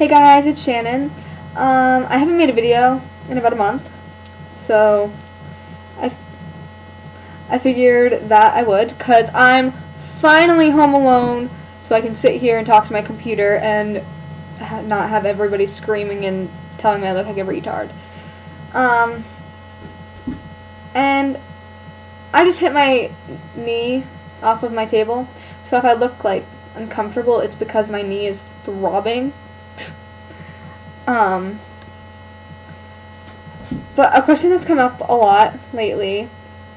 Hey guys, it's Shannon. I haven't made a video in about a month, so I figured that I would, because I'm finally home alone, so I can sit here and talk to my computer and not have everybody screaming and telling me I look like a retard. And I just hit my knee off of my table, so if I look like uncomfortable, it's because my knee is throbbing. But a question that's come up a lot lately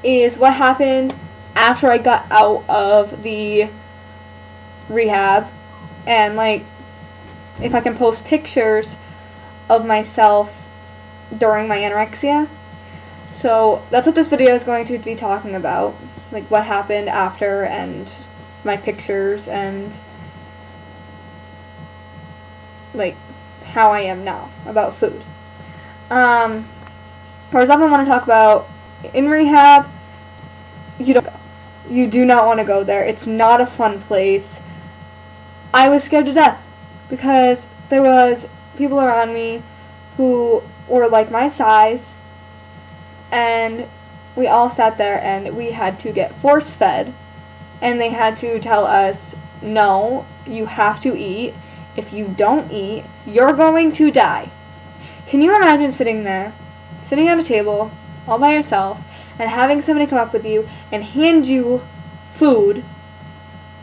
is what happened after I got out of the rehab, and like if I can post pictures of myself during my anorexia. So that's what this video is going to be talking about, like what happened after and my pictures and like how I am now about food. First off, I want to talk about in rehab. You do not want to go there. It's not a fun place. I was scared to death because there was people around me who were like my size, and we all sat there and we had to get force fed, and they had to tell us, no, you have to eat. If you don't eat, you're going to die. Can you imagine sitting there, sitting at a table all by yourself, and having somebody come up with you and hand you food,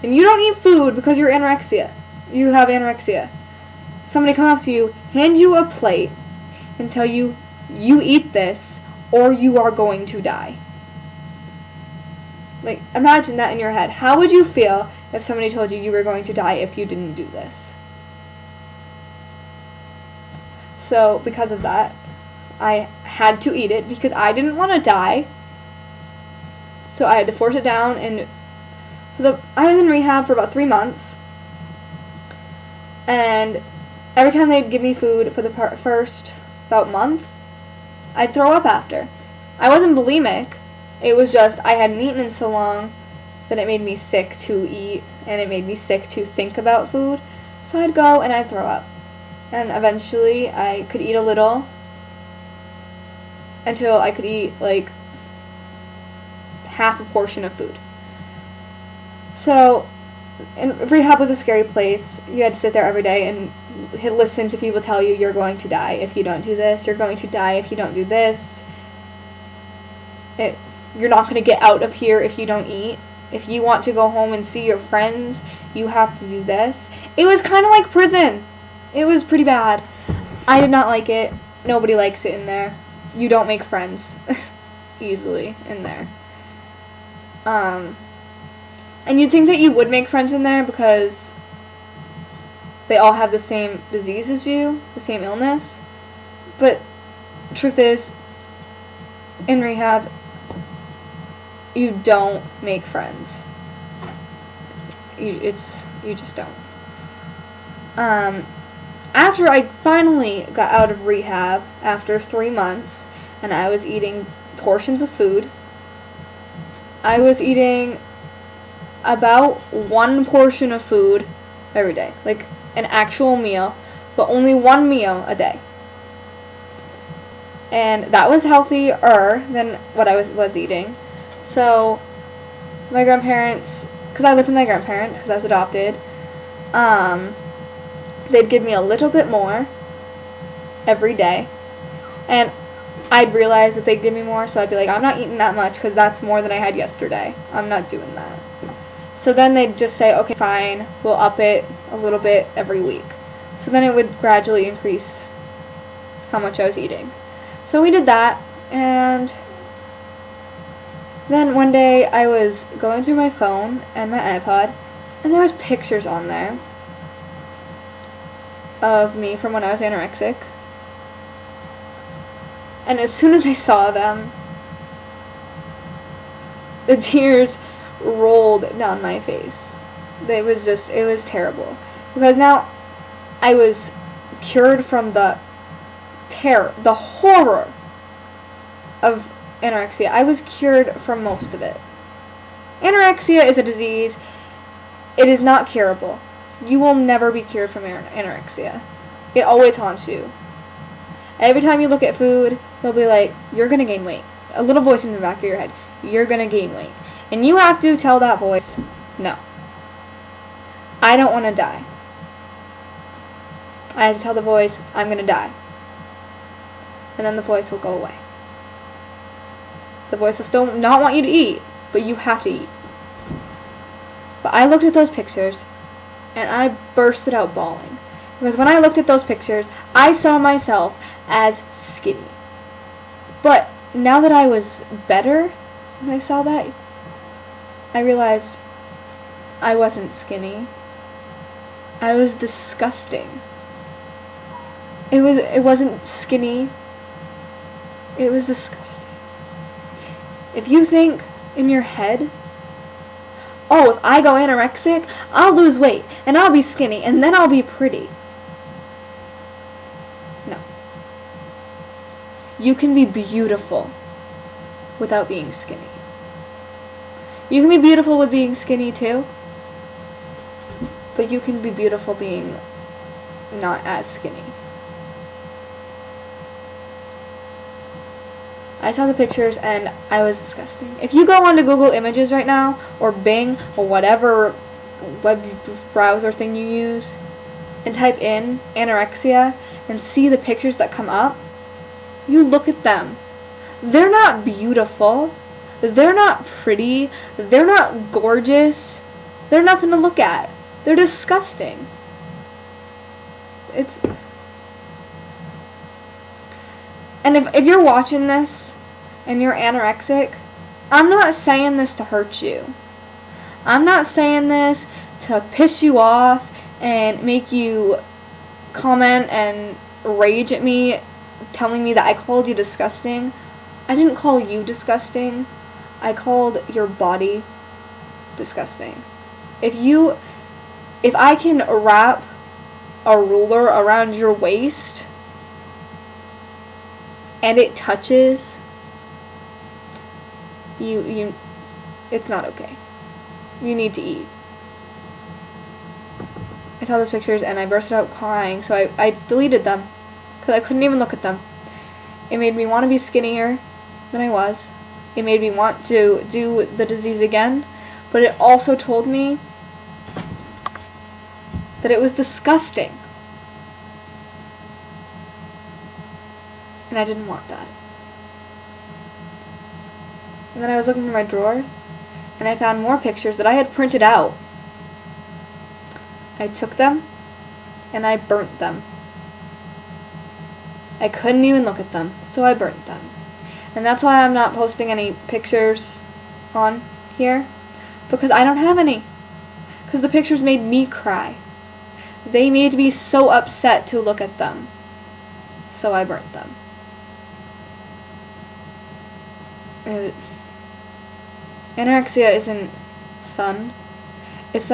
and you don't eat food because you have anorexia. Somebody come up to you, hand you a plate, and tell you, you eat this or you are going to die. Like, imagine that in your head. How would you feel if somebody told you you were going to die if you didn't do this? So, because of that, I had to eat it because I didn't want to die. So I had to force it down, and I was in rehab for about 3 months. And every time they'd give me food for the first about month, I'd throw up after. I wasn't bulimic. It was just I hadn't eaten in so long that it made me sick to eat, and it made me sick to think about food. So I'd go and I'd throw up. And eventually I could eat a little until I could eat like half a portion of food. So, and rehab was a scary place. You had to sit there every day and listen to people tell you you're going to die if you don't do this, you're going to die if you don't do this, you're not going to get out of here if you don't eat. If you want to go home and see your friends, you have to do this. It was kind of like prison. It was pretty bad. I did not like it. Nobody likes it in there. You don't make friends easily in there. And you'd think that you would make friends in there because they all have the same disease as you, the same illness. But truth is, in rehab, you don't make friends. You just don't. After I finally got out of rehab, after 3 months, and I was eating portions of food, I was eating about 1 portion of food every day, like an actual meal, but only 1 meal a day. And that was healthier than what I was eating. So my grandparents, because I live with my grandparents because I was adopted, they'd give me a little bit more every day, and I'd realize that they'd give me more, so I'd be like, I'm not eating that much because that's more than I had yesterday. I'm not doing that. So then they'd just say, okay, fine, we'll up it a little bit every week. So then it would gradually increase how much I was eating. So we did that, and then one day I was going through my phone and my iPod, and there was pictures on there of me from when I was anorexic. And as soon as I saw them, the tears rolled down my face. It was terrible. Because now I was cured from the horror of anorexia. I was cured from most of it. Anorexia is a disease. It is not curable. You will never be cured from anorexia. It always haunts you. Every time you look at food, they'll be like, you're gonna gain weight. A little voice in the back of your head, you're gonna gain weight. And you have to tell that voice, no. I don't want to die. I have to tell the voice, I'm gonna die. And then the voice will go away. The voice will still not want you to eat, but you have to eat. But I looked at those pictures, and I bursted out bawling. Because when I looked at those pictures, I saw myself as skinny. But now that I was better, when I saw that, I realized I wasn't skinny. I was disgusting. It wasn't skinny. It was disgusting. If you think in your head, oh, if I go anorexic, I'll lose weight, and I'll be skinny, and then I'll be pretty. No. You can be beautiful without being skinny. You can be beautiful with being skinny too, but you can be beautiful being not as skinny. I saw the pictures and I was disgusting. If you go onto Google Images right now, or Bing, or whatever web browser thing you use, and type in anorexia and see the pictures that come up, you look at them. They're not beautiful. They're not pretty. They're not gorgeous. They're nothing to look at. They're disgusting. And if you're watching this and you're anorexic, I'm not saying this to hurt you. I'm not saying this to piss you off and make you comment and rage at me, telling me that I called you disgusting. I didn't call you disgusting. I called your body disgusting. If I can wrap a ruler around your waist and it touches you, it's not okay. You need to eat. I saw those pictures and I bursted out crying, so I deleted them because I couldn't even look at them. It made me want to be skinnier than I was. It made me want to do the disease again, but it also told me that it was disgusting. And I didn't want that. And then I was looking in my drawer, and I found more pictures that I had printed out. I took them, and I burnt them. I couldn't even look at them, so I burnt them. And that's why I'm not posting any pictures on here, because I don't have any. Because the pictures made me cry. They made me so upset to look at them. So I burnt them. Anorexia isn't fun. It's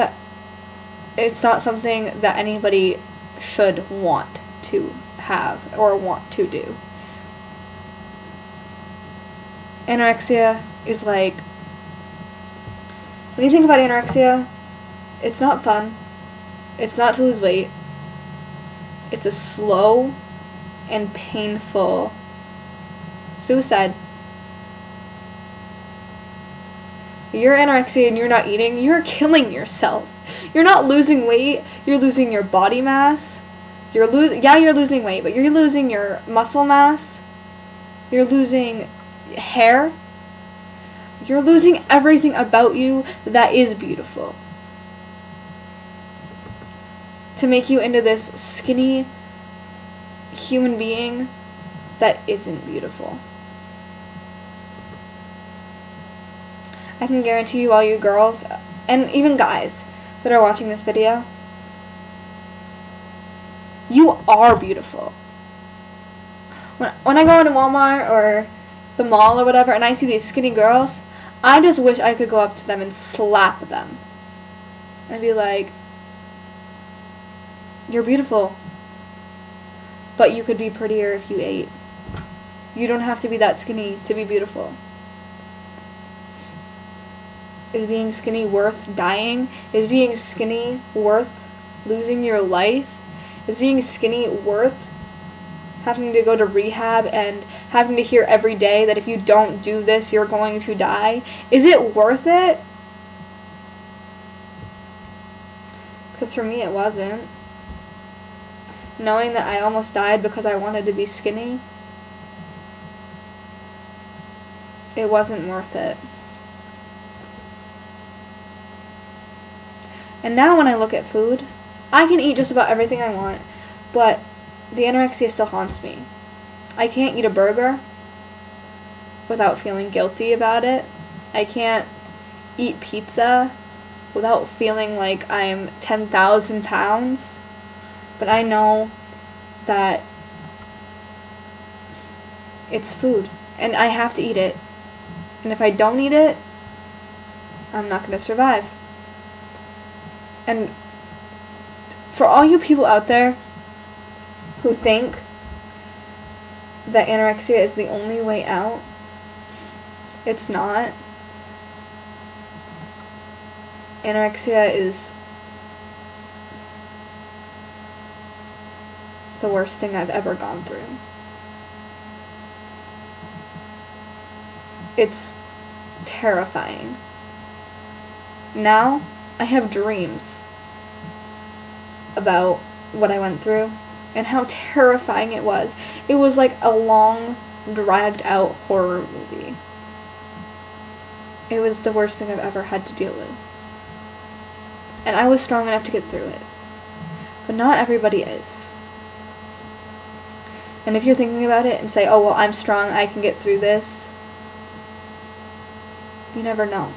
not something that anybody should want to have or want to do. Anorexia is like, when you think about anorexia, it's not fun. It's not to lose weight. It's a slow and painful suicide. You're anorexia and you're not eating, you're killing yourself. You're not losing weight, you're losing your body mass. You're losing weight, but you're losing your muscle mass. You're losing hair. You're losing everything about you that is beautiful. To make you into this skinny human being that isn't beautiful. I can guarantee you, all you girls, and even guys that are watching this video, you are beautiful. When I go into Walmart or the mall or whatever and I see these skinny girls, I just wish I could go up to them and slap them. And be like, you're beautiful, but you could be prettier if you ate. You don't have to be that skinny to be beautiful. Is being skinny worth dying? Is being skinny worth losing your life? Is being skinny worth having to go to rehab and having to hear every day that if you don't do this, you're going to die? Is it worth it? Because for me, it wasn't. Knowing that I almost died because I wanted to be skinny, it wasn't worth it. And now when I look at food, I can eat just about everything I want, but the anorexia still haunts me. I can't eat a burger without feeling guilty about it. I can't eat pizza without feeling like I'm 10,000 pounds. But I know that it's food, and I have to eat it. And if I don't eat it, I'm not going to survive. And for all you people out there who think that anorexia is the only way out, it's not. Anorexia is the worst thing I've ever gone through. It's terrifying. Now, I have dreams about what I went through and how terrifying it was. It was like a long, dragged out horror movie. It was the worst thing I've ever had to deal with. And I was strong enough to get through it. But not everybody is. And if you're thinking about it and say, oh, well, I'm strong, I can get through this, you never know.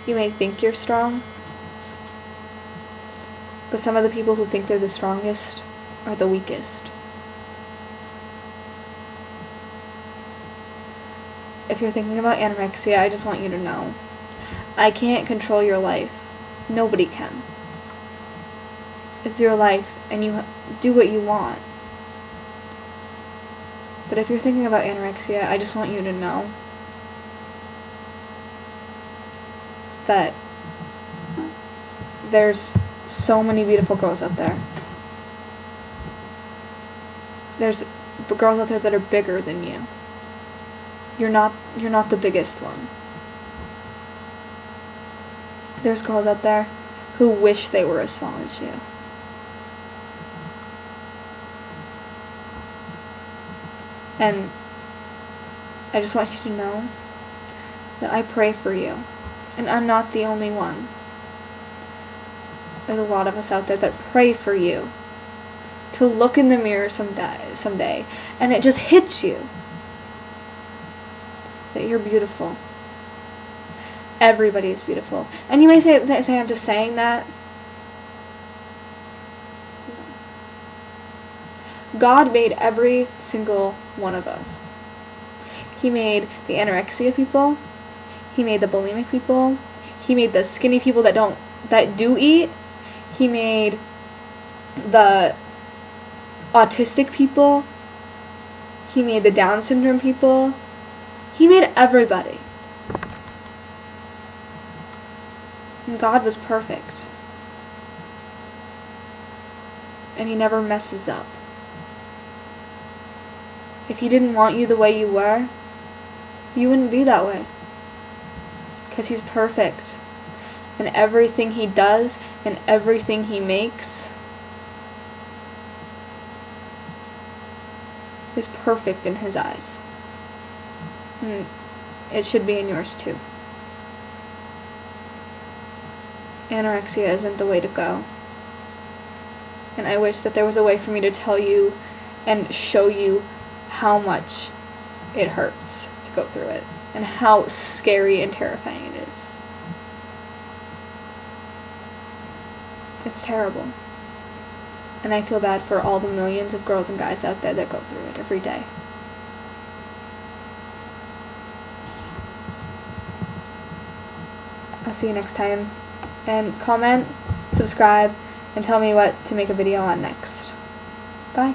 You may think you're strong, but some of the people who think they're the strongest are the weakest. If you're thinking about anorexia, I just want you to know, I can't control your life. Nobody can. It's your life, and you do what you want. But if you're thinking about anorexia, I just want you to know that there's so many beautiful girls out there. There's girls out there that are bigger than you. You're not the biggest one. There's girls out there who wish they were as small as you. And I just want you to know that I pray for you. And I'm not the only one. There's a lot of us out there that pray for you to look in the mirror someday, and it just hits you that you're beautiful. Everybody is beautiful. And you may say I'm just saying that. God made every single one of us. He made the anorexia people. He made the bulimic people. He made the skinny people that do eat. He made the autistic people. He made the Down syndrome people. He made everybody. And God was perfect. And He never messes up. If He didn't want you the way you were, you wouldn't be that way. Because He's perfect. And everything He does and everything He makes is perfect in His eyes. And it should be in yours too. Anorexia isn't the way to go. And I wish that there was a way for me to tell you and show you how much it hurts to go through it and how scary and terrifying it is. It's terrible. And I feel bad for all the millions of girls and guys out there that go through it every day. I'll see you next time. And comment, subscribe, and tell me what to make a video on next. Bye.